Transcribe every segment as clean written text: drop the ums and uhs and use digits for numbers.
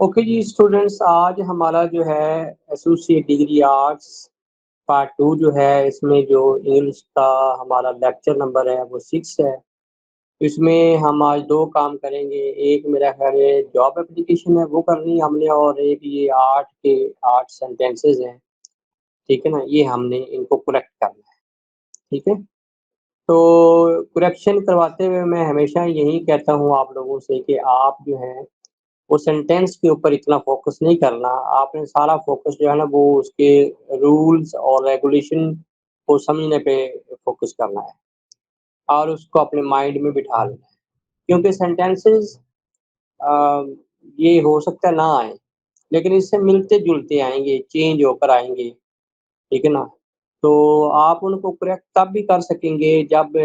Okay जी students, आज हमारा जो है एसोसिएट डिग्री आर्ट्स पार्ट 2 जो है, इसमें जो इंग्लिश का हमारा लेक्चर नंबर है वो 6 है। इसमें हम आज 2 काम करेंगे। एक मेरा ख़्याल है जॉब एप्लीकेशन है वो करनी है हमने, और एक ये आर्ट सेंटेंसेस हैं, ठीक है ना? ये हमने इनको करेक्ट करना है, ठीक है? तो करेक्शन करवाते हुए मैं हमेशा यही कहता हूँ आप लोगों से कि आप जो है वो सेंटेंस के ऊपर इतना फ़ोकस नहीं करना। आपने सारा फ़ोकस जो है ना वो उसके रूल्स और रेगुलेशन को समझने पे फ़ोकस करना है और उसको अपने माइंड में बिठा लेना है। क्योंकि सेंटेंसेस अ, ये हो सकता है ना आएँ, लेकिन इससे मिलते-जुलते आएँगे, चेंज होकर आएँगे, ठीक है ना? तो आप उनको करेक्ट तब भी कर सकेंगे जब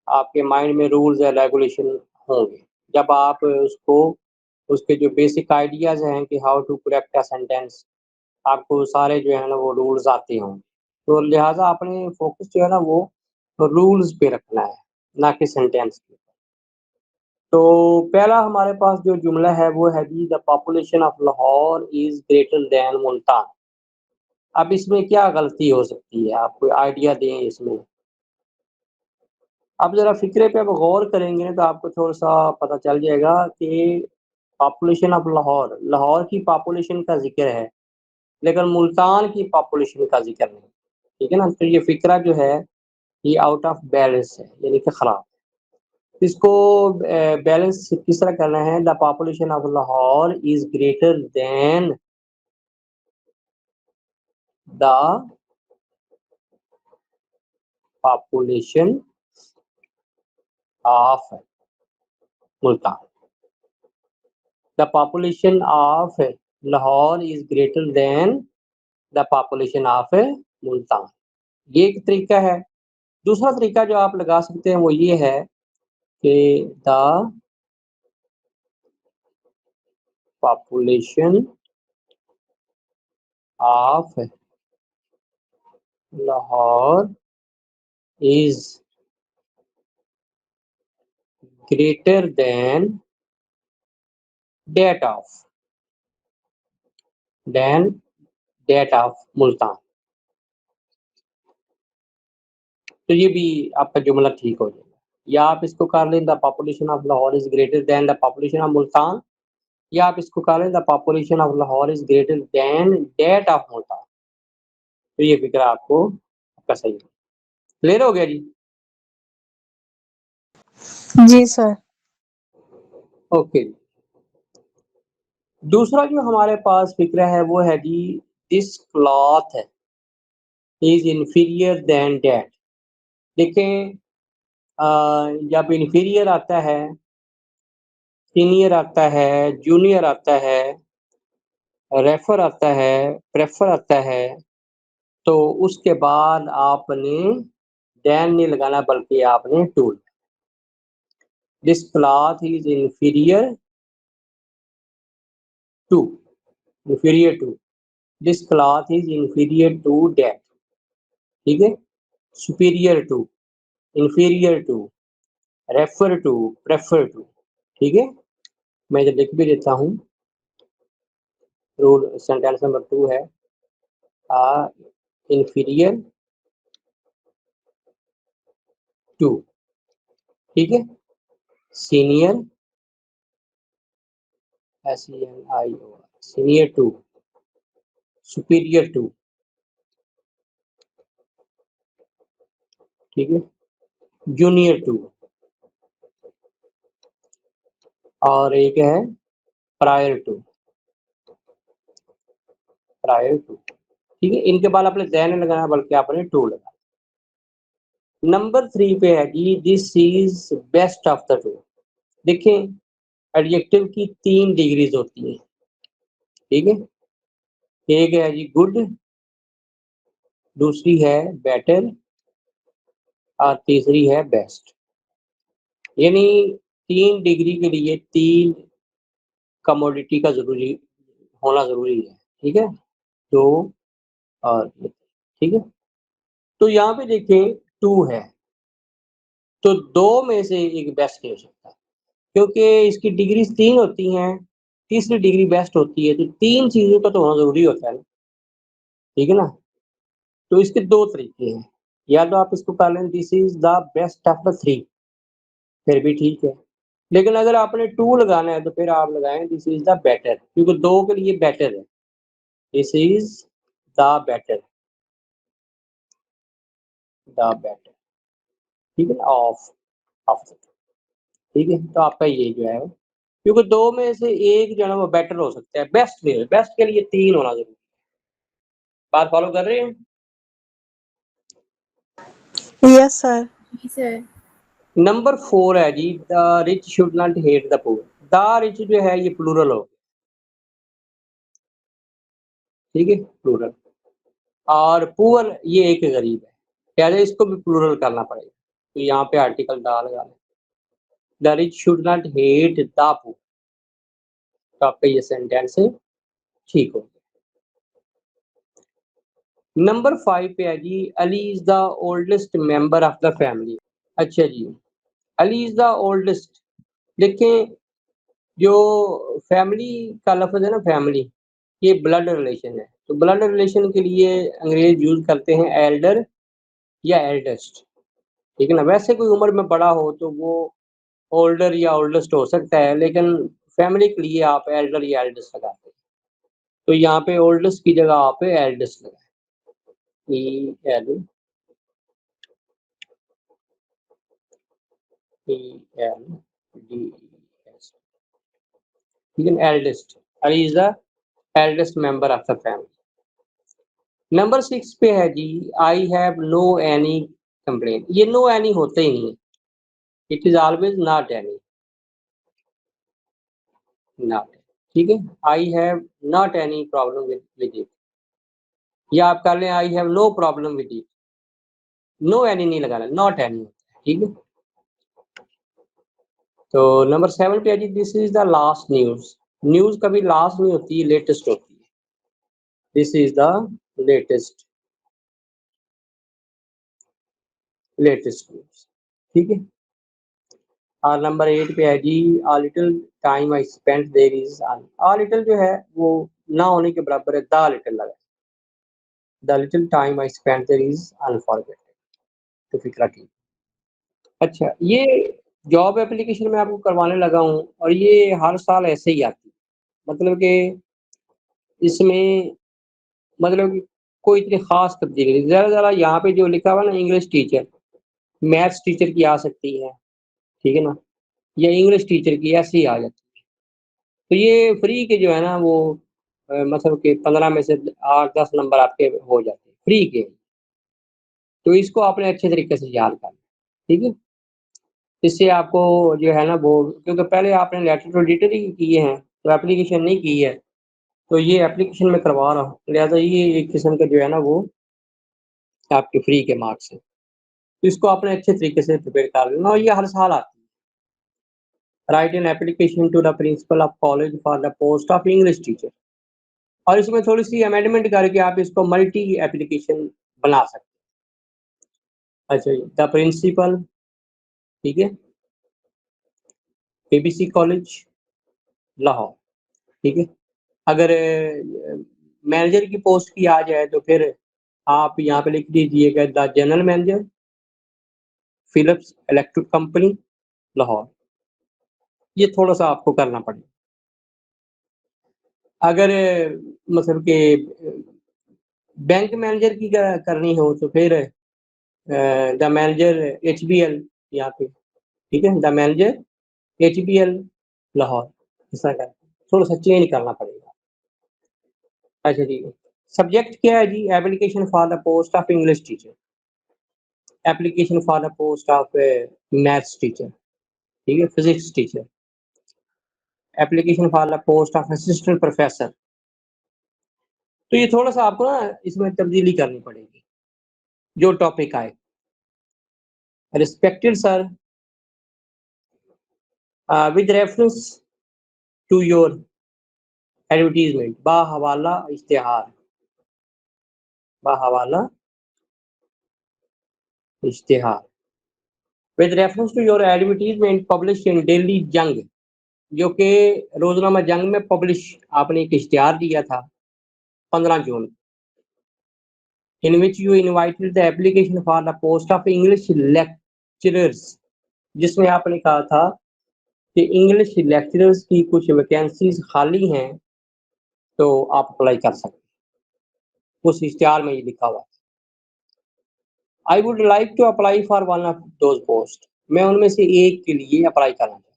आपके माइंड में रूल्स एंड रेगुलेशन होंगे। जब आप उसको उसके जो बेसिक आइडियाज़ हैं कि how to correct a sentence, आपको सारे जो है ना वो रूल्स आते हों। तो लिहाज़ा आपने फ़ोकस जो है ना वो रूल्स पे रखना है, ना कि सेंटेंस पे। तो पहला हमारे पास जो जुमला है वो है जी, the population of Lahore is greater than Multan. अब इसमें क्या गलती हो सकती है? आप कोई आइडिया दें इसमें? आप ज़रा फ़िक्रे पे अब गौर करेंगे ना तो आपको थोड़ा-सा पता चल जाएगा कि पॉपुलेशन ऑफ लाहौर, लाहौर की पॉपुलेशन का ज़िक्र है, लेकिन मुल्तान की पॉपुलेशन का ज़िक्र नहीं, ठीक है ना? तो ये फ़िक्रा जो है, ये आउट ऑफ बैलेंस है, यानी कि खराब। इसको बैलेंस किस तरह करना है? The population of Lahore is greater then the population of Multan. The population of Lahore is greater than the population of Multan. ये एक तरीका है। दूसरा तरीका जो आप लगा सकते हैं वो ये है कि the population of Lahore is greater than that of than that of Multan. तो ये भी आपका जुमला ठीक हो जाएगा। या आप इसको कर लें the population of Lahore is greater then the population of Multan, या आप इसको कह लें the population of Lahore is greater then that of Multan. तो ये फ़िक्रा आपको आपका सही है। क्लियर हो गया जी? जी सर। ओके। दूसरा जो हमारे पास फ़िक्रा है वो है जी, this cloth is inferior than that. देखें, अ, जब इंफीरियर आता है, सीनियर आता है, जूनियर आता है, रेफर आता है, प्रेफर आता है, तो उसके बाद आपने दैन नहीं लगाना बल्कि आपने to. This cloth is to inferior to this cloth is inferior to that, ठीक है? superior to, inferior to, refer to, prefer to, ठीक है? मैं इधर लिख भी देता हूँ। रूल सेंटेंस नंबर 2 है inferior to, ठीक है? Senior SENIOR, senior to, superior to, ठीक है? जूनियर टू, और एक है प्रायर टू, प्रायर टू, ठीक है? इनके बाद आपने दैन नहीं लगाना बल्कि आपने टू लगाना। नंबर 3 पे है जी, this is best of the two. देखें, एडजेक्टिव की 3 डिग्रीज होती हैं, ठीक है? एक है जी गुड, दूसरी है बेटर और तीसरी है बेस्ट। यानी 3 डिग्री के लिए 3 कमोडिटी का ज़रूरी होना ज़रूरी है, ठीक है? 2 और ये, ठीक है? तो यहाँ पे देखें 2 है, तो 2 में से एक बेस्ट नहीं हो सकता, क्योंकि इसकी डिग्रीज़ 3 होती हैं, तीसरी डिग्री बेस्ट होती है, तो 3 चीज़ों का तो होना ज़रूरी होता है ना, ठीक है ना? तो इसके 2 तरीके हैं, या तो आप इसको कर लें this is the best of the 3 फिर भी ठीक है। लेकिन अगर आपने 2 लगाना है तो फिर आप लगाएँ दिस इज़ द बेटर, क्योंकि 2 के लिए बेटर है। This is the better, the better, ठीक है ना? ऑफ ठीक है? तो आपका ये जो है, क्योंकि 2 में से 1 जो है ना वो बेटर हो सकता है, बेस्ट नहीं है, बेस्ट के लिए 3 होना ज़रूरी है। बात फ़ॉलो कर रहे हैं? Yes sir. जी सर। नंबर 4 है जी, the rich should not hate the poor. The rich जो है ये प्लूरल हो, ठीक है? प्लूरल। और पुअर ये एक गरीब है, लिहाज़ा इसको भी प्लूरल करना पड़ेगा। तो यहाँ पे आर्टिकल द लगा लें। The rich should not hate the poor, तो आपका ये सेंटेंस ठीक हो गया। नंबर 5 पे है जी, Ali is the oldest member of the family. अच्छा जी, अली इज़ द ओल्डेस्ट। देखें, जो फैमिली का लफ़्ज़ है ना फैमिली, ये ब्लड रिलेशन है। तो ब्लड रिलेशन के लिए अंग्रेज़ यूज़ करते हैं एल्डर या एल्डेस्ट, ठीक है ना? वैसे कोई उम्र में बड़ा हो तो वो ओल्डर या ओल्डेस्ट हो सकता है, लेकिन फैमिली के लिए आप एल्डर या एल्डेस्ट लगाते हैं। तो यहाँ पे ओल्डेस्ट की जगह आप एल्डेस्ट लगाएँ। ई-एल E-L-D-E-S, ठीक है? Eldest, Ali is the eldest member of the family. नंबर 6 पे है जी, I have no any complaint. ये नो एनी होते ही नहीं है, it is always not any, not, ठीक है? I have not any problem with it, या आप कर लें I have no problem with it. No any नहीं लगाना, नॉट एनी होता है, ठीक है? तो नंबर 7 पे है जी, this is the last news. News कभी लास्ट नहीं होती, लेटेस्ट होती है। This is the latest, latest news, ठीक है? और नंबर 8 पे है जी, a little time I spent there is un. A little जो है वो ना होने के बराबर है, द लिटिल लगाएँ। The little time I spent there is unforgettable, तो फ़िक्रा कीजिए। अच्छा, ये जॉब एप्लीकेशन मैं आपको करवाने लगा हूँ और ये हर साल ऐसे ही आती है। मतलब कि इसमें मतलब कि कोई इतनी ख़ास तब्दीली नहीं। ज़रा-ज़रा यहाँ पे जो लिखा हुआ है ना इंग्लिश टीचर, मैथ्स टीचर की आ सकती है, ठीक है ना? या इंग्लिश टीचर की ऐसे ही आ जाती है। तो ये फ्री के जो है ना वो मतलब कि 15 में से 8-10 नंबर आपके हो जाते हैं, फ्री के। तो इसको आपने अच्छे तरीके से याद करना है, ठीक है? इससे आपको जो है ना वो, क्योंकि पहले आपने लेटर तो एडिटर ही किए हैं, तो एप्लीकेशन नहीं की है, तो ये एप्लीकेशन मैं करवा रहा हूँ। लिहाज़ा ये एक किस्म का जो है ना वो आपके फ्री के मार्क्स हैं। तो इसको आपने अच्छे तरीके से प्रिपेयर कर लेना और ये हर साल आती है। Write an application to the principal of college for the post of English teacher. और इसमें थोड़ी-सी अमेंडमेंट करके आप इसको मल्टी एप्लीकेशन बना सकते हैं। अच्छा जी, द प्रिंसिपल, ठीक है? केबीसी कॉलेज, लाहौर, ठीक है? अगर मैनेजर की पोस्ट की आ जाए तो फिर आप यहाँ पे लिख दीजिएगा the general manager, Philips electric company, Lahore. ये थोड़ा-सा आपको करना पड़ेगा। अगर मतलब कि बैंक मैनेजर की करनी हो तो फिर द मैनेजर एचबीएल यहाँ पे, ठीक है? द मैनेजर एचबीएल, लाहौर, ऐसा कर थोड़ा-सा चेंज करना पड़ेगा। अच्छा जी, सब्जेक्ट क्या है जी? Application for the post of English teacher, application for the post of maths teacher, ठीक है? Physics teacher, application for the post of assistant professor. तो ये थोड़ा-सा आपको ना इसमें तब्दीली करनी पड़ेगी, जो टॉपिक आए। Respected sir, with reference to your advertisement, बाहवाला इश्तिहार, बाहवाला इश्तिहार, with reference to your advertisement published in daily Jang, जो कि रोज़नामा जंग में पब्लिश आपने एक इश्तिहार दिया था 15 June, in which you invited the application for the post of English lecturers, जिसमें आपने कहा था कि इंग्लिश लेक्चरर्स की कुछ वैकेंसीज़ खाली हैं, तो आप अप्लाई कर सकते हैं। उस इश्तिहार में ये लिखा हुआ है। I would like to apply for one of those post, मैं उनमें से एक के लिए अप्लाई करना चाहता हूँ।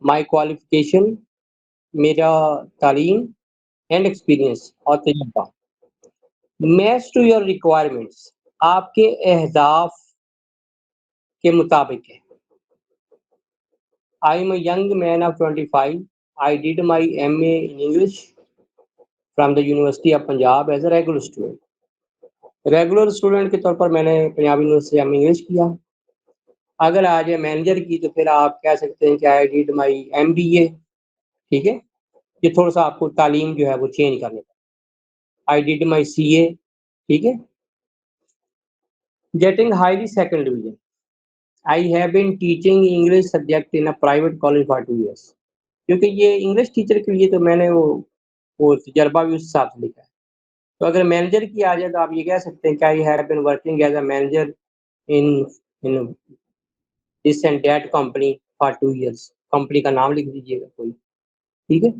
माय क्वालिफ़िकेशन, मेरा तालीम एंड एक्सपीरियंस और तजुर्बा मैच टू योर रिक्वायरमेंट्स, आपके अहदाफ के मुताबिक है। I am a young man of 25, I did my MA in English from the university of Punjab as a regular student. Regular student के तौर पर मैंने पंजाब यूनिवर्सिटी में इंग्लिश किया। अगर आ जाए मैनेजर की तो फिर आप कह सकते हैं कि आई डिड माय एमबीए, ठीक है? ये थोड़ा-सा आपको तालीम जो है वो चेंज करनी है। आई डिड माय सीए, ठीक है? Getting highly second division. I have been teaching English subject in a private college for 2 years, क्योंकि ये इंग्लिश टीचर के लिए तो मैंने वो तजर्बा भी उस हिसाब से लिखा है। तो अगर मैनेजर की आ जाए तो आप ये कह सकते हैं कि I have been working as a manager in in this and that company for 2 years. Company का नाम लिख दीजिएगा कोई, ठीक है?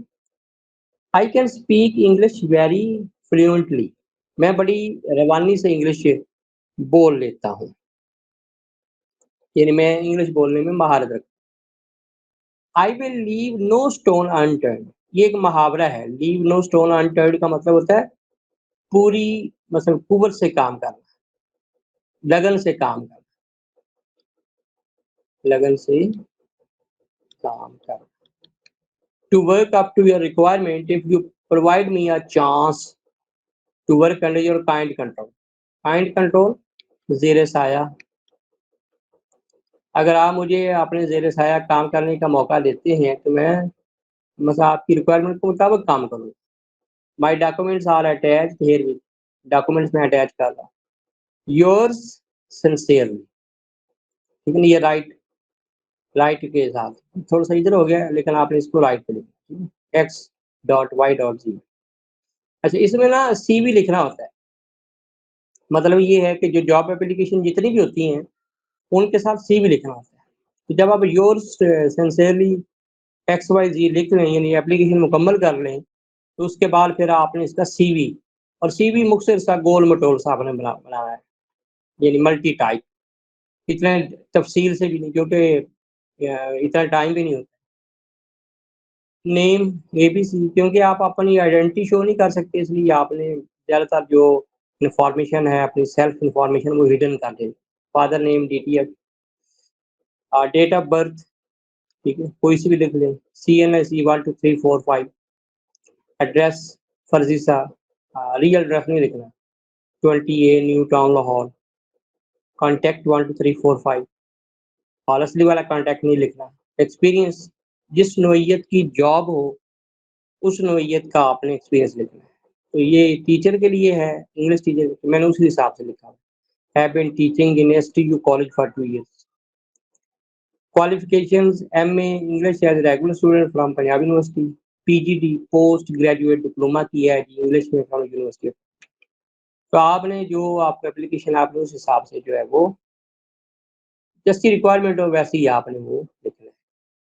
I can speak English very fluently, मैं बड़ी रवानी से इंग्लिश बोल लेता हूँ, यानी मैं इंग्लिश बोलने में महारत रखता हूँ। I will leave no stone unturned, ये एक मुहावरा है। लीव नो स्टोन अनटर्न्ड का मतलब होता है पूरी मतलब कुव्वत से काम करना, लगन से काम करना, लगन से काम करना। To work up to your requirement if you provide me a chance to work under your kind control. Kind control, ज़ेर साया, अगर आप मुझे अपने ज़ेर साया काम करने का मौका देते हैं, तो मैं मतलब आपकी रिक्वायरमेंट के मुताबिक काम करूँगा। My documents are attached herewith, documents मैं अटैच कर रहा हूँ। योर्स सिंसियरली, ठीक है ना? ये राइट के साथ थोड़ा-सा इधर हो गया, लेकिन आपने इसको राइट पे लिखा, ठीक है? X dot Y dot Z. अच्छा, इसमें ना सीवी लिखना होता है। मतलब ये है कि जो जॉब एप्लीकेशन जितनी भी होती हैं, उनके साथ सीवी लिखना होता है। तो जब आप yours sincerely X Y Z लिख लें, यानी एप्लीकेशन मुकम्मल कर लें, तो उसके बाद फिर आपने इसका सीवी, और सीवी मुख्तसर सा गोल-मटोल सा आपने बनाना है, यानी मल्टी टाइप। इतने तफ़सील से भी नहीं, क्योंकि इतना टाइम भी नहीं होता। नेम, एबीसी, क्योंकि आप अपनी आइडेंटिटी शो नहीं कर सकते, इसलिए आपने ज़्यादातर जो इन्फॉर्मेशन है, अपनी सेल्फ इन्फॉर्मेशन वो हिडन कर दें। Father name, DTF, date of birth, ठीक है? कोई सी भी लिख लें। सीएनएस 1 2 3 4 5, एड्रेस फर्जी सा, रियल एड्रेस नहीं लिखना। 20A new town Lahore, contact 1 2 3 4 5, और असली वाला कॉन्टैक्ट नहीं लिखना। एक्सपीरियंस, जिस नोइयत की जॉब हो, उस नोइयत का आपने एक्सपीरियंस लिखना है। तो ये टीचर के लिए है, इंग्लिश टीचर, मैंने उसी हिसाब से लिखा है। Have been teaching in STU college for 2 years. Qualifications, MA English as regular student from Punjab university, PGD post graduate diploma किया है जी इंग्लिश में फ्रॉम यूनिवर्सिटी। तो आपने जो आपका एप्लीकेशन आपने उस हिसाब से जो है वो जैसी रिक्वायरमेंट हो वैसे ही आपने वो लिखना है।